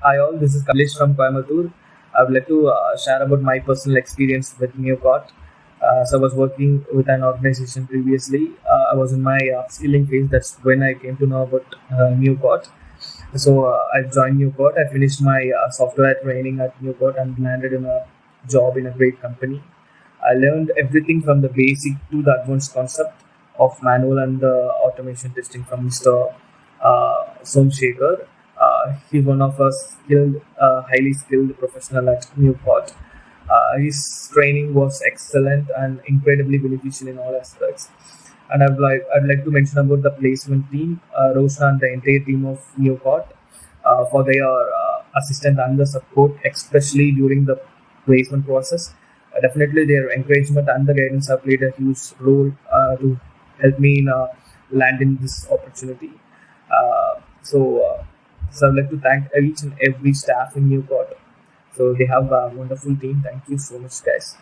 Hi all, this is Kabilesh from Coimbatore. I would like to share about my personal experience with Nucot. So I was working with an organization previously. I was in my upskilling phase. That's when I came to know about Nucot. So I joined Nucot. I finished my software training at Nucot and landed in a job in a great company. I learned everything from the basic to the advanced concept of manual and the automation testing from Mr. 𝐍𝐔𝐂𝐎𝐓. He's one of us highly skilled professional at Nucot. His training was excellent and incredibly beneficial in all aspects. And I'd like to mention about the placement team, Roshan and the entire team of Nucot, for their assistance and the support, especially during the placement process. Definitely, their encouragement and the guidance have played a huge role to help me in landing this opportunity. Uh, so, uh, so I'd like to thank each and every staff in Nucot. So they have a wonderful team. Thank you so much, guys.